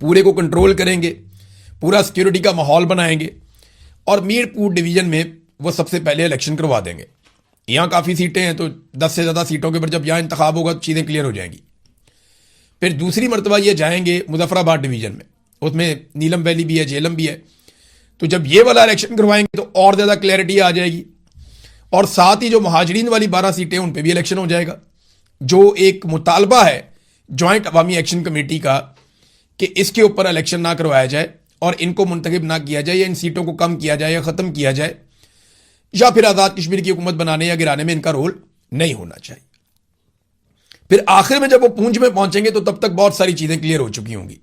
پورے کو کنٹرول کریں گے، پورا سیکیورٹی کا ماحول بنائیں گے اور میر پور ڈویژن میں وہ سب سے پہلے الیکشن کروا دیں گے. یہاں کافی سیٹیں ہیں تو 10 سے زیادہ سیٹوں کے اوپر جب یہاں انتخاب ہوگا تو چیزیں کلیئر ہو جائیں گی. پھر دوسری مرتبہ یہ جائیں گے مظفر آباد ڈویژن میں، اس میں نیلم ویلی بھی ہے، جیلم بھی ہے. تو جب یہ والا الیکشن کروائیں گے تو اور زیادہ کلیئرٹی آ جائے گی. اور ساتھ ہی جو مہاجرین والی 12 سیٹیں ان پہ بھی الیکشن ہو جائے گا. جو ایک مطالبہ ہے جوائنٹ عوامی ایکشن کمیٹی کا کہ اس کے اوپر الیکشن نہ کروایا جائے اور ان کو منتخب نہ کیا جائے یا ان سیٹوں کو کم کیا جائے یا ختم کیا جائے یا پھر آزاد کشمیر کی حکومت بنانے یا گرانے میں ان کا رول نہیں ہونا چاہیے. پھر آخر میں جب وہ پونچھ میں پہنچیں گے تو تب تک بہت ساری چیزیں کلیئر ہو چکی ہوں گی.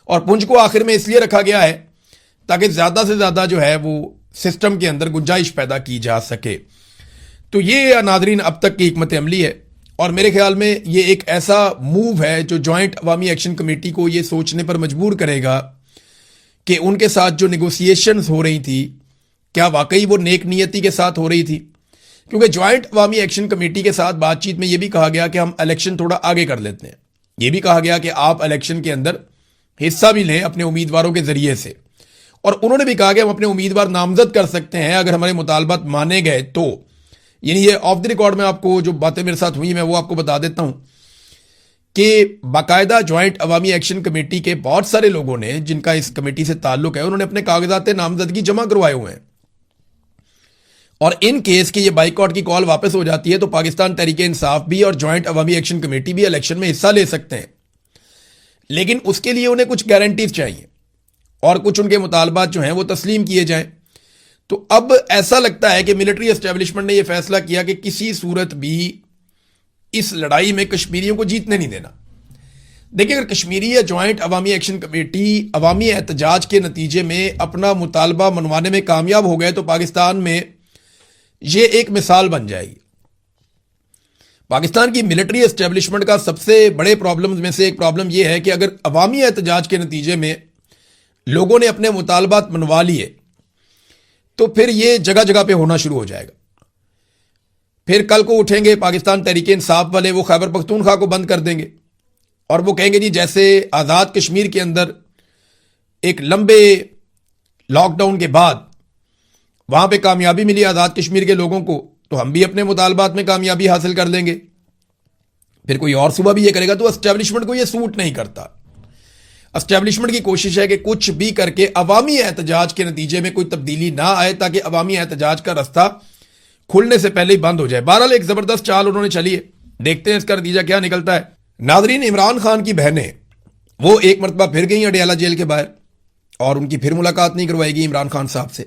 اور پونچھ کو آخر میں اس لیے رکھا گیا ہے تاکہ زیادہ سے زیادہ جو ہے وہ سسٹم کے اندر گنجائش پیدا کی جا سکے. تو یہ ناظرین اب تک کی حکمت عملی ہے اور میرے خیال میں یہ ایک ایسا موو ہے جو جوائنٹ عوامی ایکشن کمیٹی کو یہ سوچنے پر مجبور کرے گا کہ ان کے ساتھ جو نیگوسیشنز ہو رہی تھی کیا واقعی وہ نیک نیتی کے ساتھ ہو رہی تھی. کیونکہ جوائنٹ عوامی ایکشن کمیٹی کے ساتھ بات چیت میں یہ بھی کہا گیا کہ ہم الیکشن تھوڑا آگے کر لیتے ہیں. یہ بھی کہا گیا کہ آپ الیکشن کے اندر حصہ بھی لیں اپنے امیدواروں کے ذریعے سے. اور انہوں نے بھی کہا کہ ہم اپنے امیدوار نامزد کر سکتے ہیں اگر ہمارے مطالبات مانے گئے تو. یعنی یہ آف دی ریکارڈ میں آپ کو جو باتیں میرے ساتھ ہوئی میں وہ آپ کو بتا دیتا ہوں کہ باقاعدہ جوائنٹ عوامی ایکشن کمیٹی کے بہت سارے لوگوں نے جن کا اس کمیٹی سے تعلق ہے انہوں نے اپنے کاغذات نامزدگی جمع کروائے ہوئے ہیں. اور ان کیس کی یہ بائیکاٹ کی کال واپس ہو جاتی ہے تو پاکستان تحریک انصاف بھی اور جوائنٹ عوامی ایکشن کمیٹی بھی الیکشن میں حصہ لے سکتے ہیں. لیکن اس کے لیے انہیں کچھ گارنٹیز چاہیے اور کچھ ان کے مطالبات جو ہیں وہ تسلیم کیے جائیں. تو اب ایسا لگتا ہے کہ ملٹری اسٹیبلشمنٹ نے یہ فیصلہ کیا کہ کسی صورت بھی اس لڑائی میں کشمیریوں کو جیتنے نہیں دینا. دیکھیں اگر کشمیری یا جوائنٹ عوامی ایکشن کمیٹی عوامی احتجاج کے نتیجے میں اپنا مطالبہ منوانے میں کامیاب ہو گئے تو پاکستان میں یہ ایک مثال بن جائے گی. پاکستان کی ملٹری اسٹیبلشمنٹ کا سب سے بڑے پرابلمز میں سے ایک پرابلم یہ ہے کہ اگر عوامی احتجاج کے نتیجے میں لوگوں نے اپنے مطالبات منوا لیے تو پھر یہ جگہ جگہ پہ ہونا شروع ہو جائے گا. پھر کل کو اٹھیں گے پاکستان تحریک انصاف والے، وہ خیبر پختونخوا کو بند کر دیں گے اور وہ کہیں گے جی جیسے آزاد کشمیر کے اندر ایک لمبے لاک ڈاؤن کے بعد وہاں پہ کامیابی ملی آزاد کشمیر کے لوگوں کو تو ہم بھی اپنے مطالبات میں کامیابی حاصل کر لیں گے. پھر کوئی اور صوبہ بھی یہ کرے گا. تو اسٹیبلشمنٹ کو یہ سوٹ نہیں کرتا. اسٹیبلشمنٹ کی کوشش ہے کہ کچھ بھی کر کے عوامی احتجاج کے نتیجے میں کوئی تبدیلی نہ آئے تاکہ عوامی احتجاج کا رستہ کھلنے سے پہلے ہی بند ہو جائے. بہرحال ایک زبردست چال انہوں نے چلی ہے، دیکھتے ہیں اس کا نتیجہ کیا نکلتا ہے. ناظرین، عمران خان کی بہنیں وہ ایک مرتبہ پھر گئیں اڈیالہ جیل کے باہر اور ان کی پھر ملاقات نہیں کروائے گی عمران خان صاحب سے.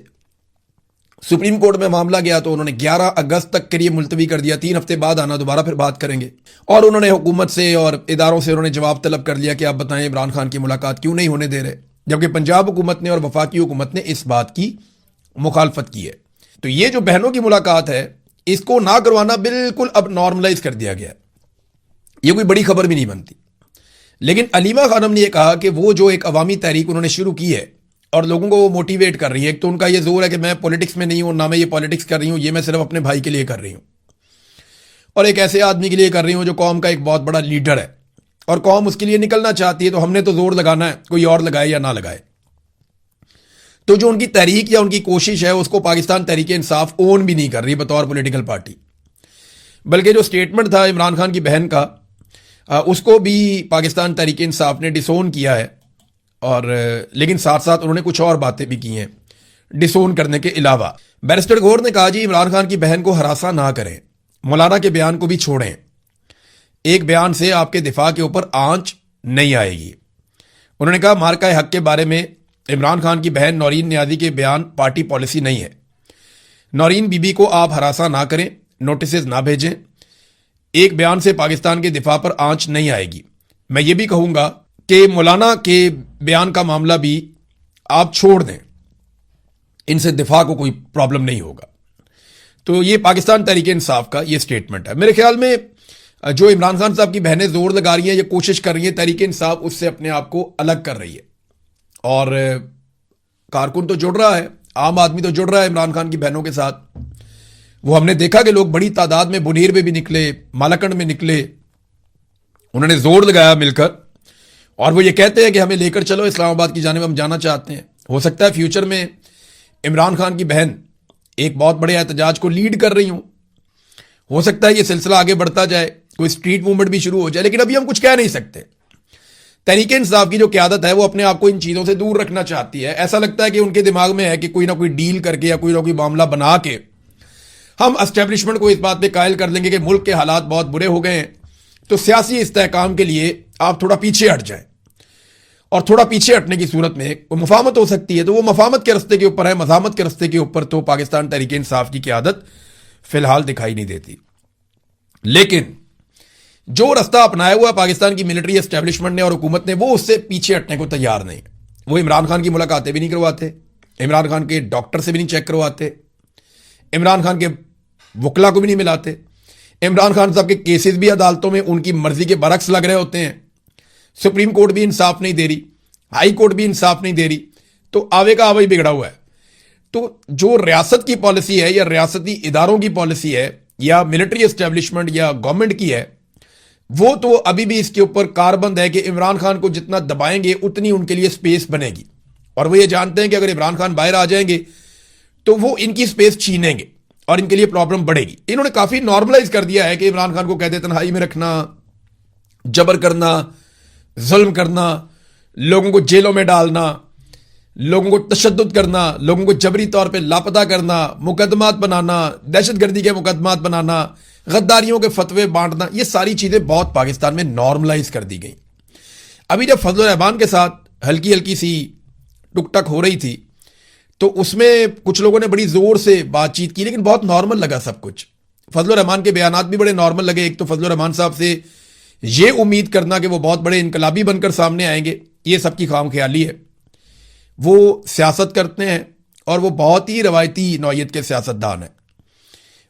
سپریم کورٹ میں معاملہ گیا تو انہوں نے 11 اگست تک کے لیے ملتوی کر دیا، 3 ہفتے بعد آنا، دوبارہ پھر بات کریں گے. اور انہوں نے حکومت سے اور اداروں سے انہوں نے جواب طلب کر لیا کہ آپ بتائیں عمران خان کی ملاقات کیوں نہیں ہونے دے رہے، جبکہ پنجاب حکومت نے اور وفاقی حکومت نے اس بات کی مخالفت کی ہے. تو یہ جو بہنوں کی ملاقات ہے اس کو نہ کروانا بالکل اب نارملائز کر دیا گیا ہے. یہ کوئی بڑی خبر بھی نہیں بنتی. لیکن علیمہ خانم نے یہ کہا کہ وہ جو ایک عوامی تحریک انہوں نے شروع کی ہے اور لوگوں کو وہ موٹیویٹ کر رہی ہے. ایک تو ان کا یہ زور ہے کہ میں پولیٹکس میں نہیں ہوں، نہ میں یہ پولیٹکس کر رہی ہوں، یہ میں صرف اپنے بھائی کے لیے کر رہی ہوں اور ایک ایسے آدمی کے لیے کر رہی ہوں جو قوم کا ایک بہت بڑا لیڈر ہے اور قوم اس کے لیے نکلنا چاہتی ہے. تو ہم نے تو زور لگانا ہے، کوئی اور لگائے یا نہ لگائے. تو جو ان کی تحریک یا ان کی کوشش ہے اس کو پاکستان تحریک انصاف اون بھی نہیں کر رہی بطور پولیٹیکل پارٹی، بلکہ جو سٹیٹمنٹ تھا عمران خان کی بہن کا اس کو بھی پاکستان تحریک انصاف نے ڈسون کیا ہے. اور لیکن ساتھ ساتھ انہوں نے کچھ اور باتیں بھی کی ہیں ڈسون کرنے کے علاوہ. بیرسٹر گور نے کہا جی عمران خان کی بہن کو ہراساں نہ کریں، مولانا کے بیان کو بھی چھوڑیں، ایک بیان سے آپ کے دفاع کے اوپر آنچ نہیں آئے گی. انہوں نے کہا مارکہ حق کے بارے میں عمران خان کی بہن نورین نیازی کے بیان پارٹی پالیسی نہیں ہے. نورین بی بی کو آپ ہراساں نہ کریں، نوٹسز نہ بھیجیں، ایک بیان سے پاکستان کے دفاع پر آنچ نہیں آئے گی. میں یہ بھی کہوں گا کہ مولانا کے بیان کا معاملہ بھی آپ چھوڑ دیں، ان سے دفاع کو کوئی پرابلم نہیں ہوگا. تو یہ پاکستان تحریک انصاف کا یہ سٹیٹمنٹ ہے. میرے خیال میں جو عمران خان صاحب کی بہنیں زور لگا رہی ہیں، یہ کوشش کر رہی ہیں تحریک انصاف اس سے اپنے آپ کو الگ کر رہی ہے اور کارکن تو جڑ رہا ہے، عام آدمی تو جڑ رہا ہے عمران خان کی بہنوں کے ساتھ. وہ ہم نے دیکھا کہ لوگ بڑی تعداد میں بنیر میں بھی نکلے، مالاکنڈ میں نکلے، انہوں نے زور لگایا مل کر اور وہ یہ کہتے ہیں کہ ہمیں لے کر چلو اسلام آباد کی جانب ہم جانا چاہتے ہیں. ہو سکتا ہے فیوچر میں عمران خان کی بہن ایک بہت بڑے احتجاج کو لیڈ کر رہی ہوں, ہو سکتا ہے یہ سلسلہ آگے بڑھتا جائے, کوئی اسٹریٹ موومنٹ بھی شروع ہو جائے, لیکن ابھی ہم کچھ کہہ نہیں سکتے. تحریک انصاف کی جو قیادت ہے وہ اپنے آپ کو ان چیزوں سے دور رکھنا چاہتی ہے. ایسا لگتا ہے کہ ان کے دماغ میں ہے کہ کوئی نہ کوئی ڈیل کر کے یا کوئی نہ کوئی معاملہ بنا کے ہم اسٹیبلشمنٹ کو اس بات پہ قائل کر لیں گے کہ ملک کے حالات بہت برے ہو گئے ہیں, تو سیاسی استحکام کے لیے آپ تھوڑا پیچھے ہٹ جائیں. اور تھوڑا پیچھے ہٹنے کی صورت میں وہ مفاہمت ہو سکتی ہے, تو وہ مفاہمت کے رستے کے اوپر ہے. مزاحمت کے رستے کے اوپر تو پاکستان تحریک انصاف کی قیادت فی الحال دکھائی نہیں دیتی. لیکن جو رستہ اپنایا ہوا پاکستان کی ملٹری اسٹیبلشمنٹ نے اور حکومت نے, وہ اس سے پیچھے ہٹنے کو تیار نہیں. وہ عمران خان کی ملاقاتیں بھی نہیں کرواتے, عمران خان کے ڈاکٹر سے بھی نہیں چیک کرواتے, عمران خان کے وکلا کو بھی نہیں ملاتے. عمران خان صاحب کے کیسز بھی عدالتوں میں ان کی مرضی کے برعکس لگ رہے ہوتے ہیں. سپریم کورٹ بھی انصاف نہیں دے رہی, ہائی کورٹ بھی انصاف نہیں دے رہی, تو آوے کا آوے بگڑا ہوا ہے. تو جو ریاست کی پالیسی ہے یا ریاستی اداروں کی پالیسی ہے یا ملٹری اسٹیبلشمنٹ یا گورنمنٹ کی ہے, وہ تو ابھی بھی اس کے اوپر کاربند ہے کہ عمران خان کو جتنا دبائیں گے اتنی ان کے لیے سپیس بنے گی. اور وہ یہ جانتے ہیں کہ اگر عمران خان باہر آ جائیں گے تو وہ ان کی سپیس چھینیں گے اور ان کے لیے پرابلم بڑھے گی. انہوں نے کافی نارملائز کر دیا ہے کہ عمران خان کو کہتے تنہائی میں رکھنا, جبر کرنا, ظلم کرنا, لوگوں کو جیلوں میں ڈالنا, لوگوں کو تشدد کرنا, لوگوں کو جبری طور پہ لاپتہ کرنا, مقدمات بنانا, دہشت گردی کے مقدمات بنانا, غداریوں کے فتوے بانٹنا, یہ ساری چیزیں بہت پاکستان میں نارملائز کر دی گئیں. ابھی جب فضل الرحمان کے ساتھ ہلکی ہلکی سی ٹک ٹک ہو رہی تھی تو اس میں کچھ لوگوں نے بڑی زور سے بات چیت کی, لیکن بہت نارمل لگا سب کچھ. فضل الرحمان کے بیانات بھی بڑے نارمل لگے. ایک تو فضل الرحمان صاحب سے یہ امید کرنا کہ وہ بہت بڑے انقلابی بن کر سامنے آئیں گے, یہ سب کی خام خیالی ہے. وہ سیاست کرتے ہیں اور وہ بہت ہی روایتی نوعیت کے سیاستدان ہیں.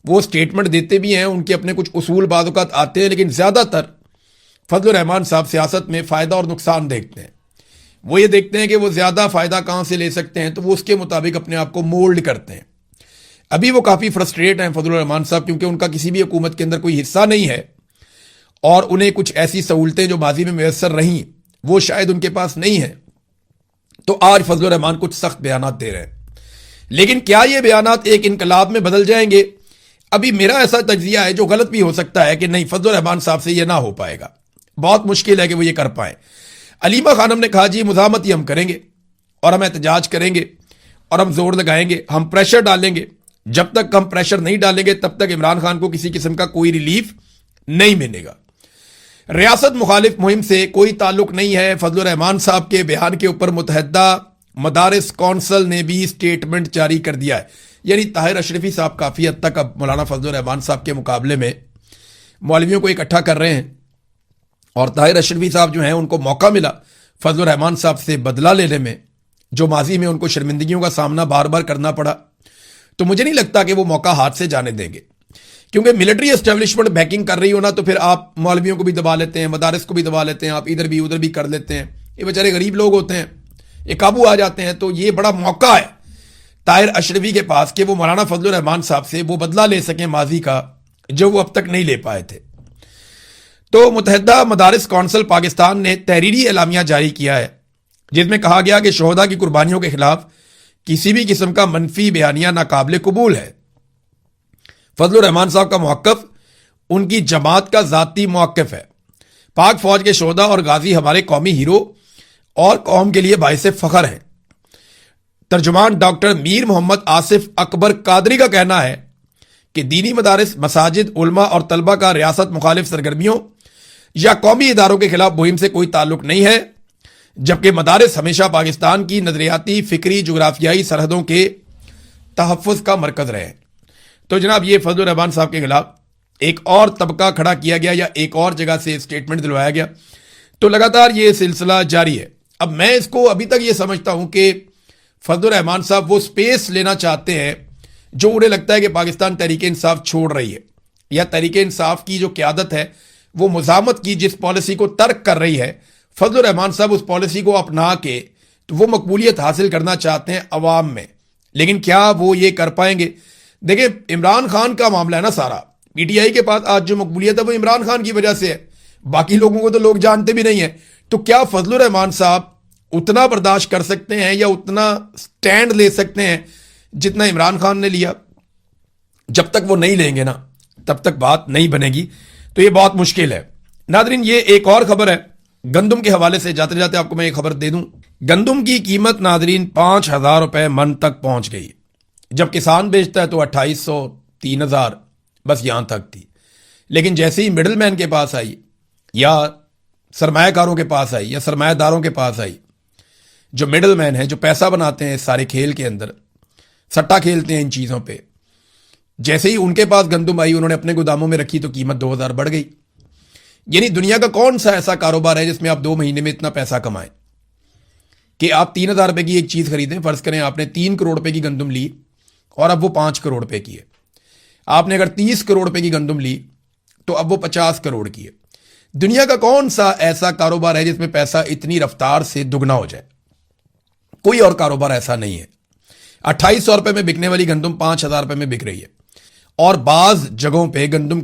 وہ سٹیٹمنٹ دیتے بھی ہیں, ان کے اپنے کچھ اصول بعض اوقات آتے ہیں, لیکن زیادہ تر فضل الرحمان صاحب سیاست میں فائدہ اور نقصان دیکھتے ہیں. وہ یہ دیکھتے ہیں کہ وہ زیادہ فائدہ کہاں سے لے سکتے ہیں, تو وہ اس کے مطابق اپنے آپ کو مولڈ کرتے ہیں. ابھی وہ کافی فرسٹریٹ ہیں فضل الرحمان صاحب, کیونکہ ان کا کسی بھی حکومت کے اندر کوئی حصہ نہیں ہے اور انہیں کچھ ایسی سہولتیں جو ماضی میں میسر رہیں وہ شاید ان کے پاس نہیں ہیں. تو آج فضل الرحمان کچھ سخت بیانات دے رہے ہیں, لیکن کیا یہ بیانات ایک انقلاب میں بدل جائیں گے؟ ابھی میرا ایسا تجزیہ ہے, جو غلط بھی ہو سکتا ہے, کہ نہیں, فضل الرحمان صاحب سے یہ نہ ہو پائے گا. بہت مشکل ہے کہ وہ یہ کر پائیں. علیمہ خانم نے کہا جی مزاحمت ہی ہم کریں گے اور ہم احتجاج کریں گے اور ہم زور لگائیں گے, ہم پریشر ڈالیں گے. جب تک ہم پریشر نہیں ڈالیں گے تب تک عمران خان کو کسی قسم کا کوئی ریلیف نہیں ملے گا. ریاست مخالف مہم سے کوئی تعلق نہیں ہے. فضل الرحمان صاحب کے بیان کے اوپر متحدہ مدارس کونسل نے بھی سٹیٹمنٹ جاری کر دیا ہے. یعنی طاہر اشرفی صاحب کافی حد تک اب مولانا فضل الرحمان صاحب کے مقابلے میں مولویوں کو اکٹھا کر رہے ہیں, اور طاہر اشرفی صاحب جو ہیں ان کو موقع ملا فضل الرحمان صاحب سے بدلہ لینے میں, جو ماضی میں ان کو شرمندگیوں کا سامنا بار بار کرنا پڑا. تو مجھے نہیں لگتا کہ وہ موقع ہاتھ سے جانے دیں گے, کیونکہ ملٹری اسٹیبلشمنٹ بیکنگ کر رہی ہو نا, تو پھر آپ مولویوں کو بھی دبا لیتے ہیں, مدارس کو بھی دبا لیتے ہیں, آپ ادھر بھی ادھر بھی کر لیتے ہیں. یہ بیچارے غریب لوگ ہوتے ہیں, یہ قابو آ جاتے ہیں. تو یہ بڑا موقع ہے طاہر اشرفی کے پاس کہ وہ مولانا فضل الرحمان صاحب سے وہ بدلہ لے سکیں ماضی کا, جو وہ اب تک نہیں لے پائے تھے. تو متحدہ مدارس کونسل پاکستان نے تحریری اعلامیہ جاری کیا ہے, جس میں کہا گیا کہ شہداء کی قربانیوں کے خلاف کسی بھی قسم کا منفی بیانیہ ناقابل قبول ہے. فضل الرحمان صاحب کا موقف ان کی جماعت کا ذاتی موقف ہے. پاک فوج کے شہداء اور غازی ہمارے قومی ہیرو اور قوم کے لیے باعث فخر ہیں. ترجمان ڈاکٹر میر محمد آصف اکبر قادری کا کہنا ہے کہ دینی مدارس, مساجد, علماء اور طلبہ کا ریاست مخالف سرگرمیوں یا قومی اداروں کے خلاف مہم سے کوئی تعلق نہیں ہے, جبکہ مدارس ہمیشہ پاکستان کی نظریاتی, فکری, جغرافیائی سرحدوں کے تحفظ کا مرکز رہے. تو جناب یہ فضل الرحمان صاحب کے خلاف ایک اور طبقہ کھڑا کیا گیا یا ایک اور جگہ سے اسٹیٹمنٹ دلوایا گیا. تو لگاتار یہ سلسلہ جاری ہے. اب میں اس کو ابھی تک یہ سمجھتا ہوں کہ فضل الرحمان صاحب وہ سپیس لینا چاہتے ہیں جو انہیں لگتا ہے کہ پاکستان تحریک انصاف چھوڑ رہی ہے, یا تحریک انصاف کی جو قیادت ہے وہ مزاحمت کی جس پالیسی کو ترک کر رہی ہے, فضل الرحمان صاحب اس پالیسی کو اپنا کے تو وہ مقبولیت حاصل کرنا چاہتے ہیں عوام میں. لیکن کیا وہ یہ کر پائیں گے؟ دیکھیں, عمران خان کا معاملہ ہے نا سارا. پی ٹی آئی کے پاس آج جو مقبولیت ہے وہ عمران خان کی وجہ سے ہے, باقی لوگوں کو تو لوگ جانتے بھی نہیں ہیں. تو کیا فضل الرحمان صاحب اتنا برداشت کر سکتے ہیں یا اتنا سٹینڈ لے سکتے ہیں جتنا عمران خان نے لیا؟ جب تک وہ نہیں لیں گے نا تب تک بات نہیں بنے گی. تو یہ بہت مشکل ہے. ناظرین یہ ایک اور خبر ہے گندم کے حوالے سے. جاتے جاتے آپ کو میں ایک خبر دے دوں. گندم کی قیمت ناظرین 5,000 روپے من تک پہنچ گئی. جب کسان بیچتا ہے تو 2,800 3,000 بس یہاں تک تھی. لیکن جیسے ہی مڈل مین کے پاس آئی یا سرمایہ کاروں کے پاس آئی یا سرمایہ داروں کے پاس آئی، جو مڈل مین ہیں جو پیسہ بناتے ہیں اس سارے کھیل کے اندر، سٹا کھیلتے ہیں ان چیزوں پہ، جیسے ہی ان کے پاس گندم آئی انہوں نے اپنے گوداموں میں رکھی تو قیمت 2,000 بڑھ گئی. یعنی دنیا کا کون سا ایسا کاروبار ہے جس میں آپ 2 مہینے میں اتنا پیسہ کمائیں کہ آپ 3,000 روپے کی ایک چیز خریدیں. فرض کریں آپ نے 3 کروڑ روپے کی گندم لی اور اب وہ 5 کروڑ روپے کی ہے. آپ نے اگر 30 کروڑ روپے کی گندم لی تو اب وہ 50 کروڑ کی ہے. دنیا کا کون سا ایسا کاروبار ہے جس میں پیسہ اتنی رفتار سے دگنا ہو جائے؟ کوئی اور کاروبار ایسا نہیں ہے. 2,800 روپے میں بکنے والی گندم 5,000 روپے میں بک رہی ہے. اور بعض جگہوں پہ گندم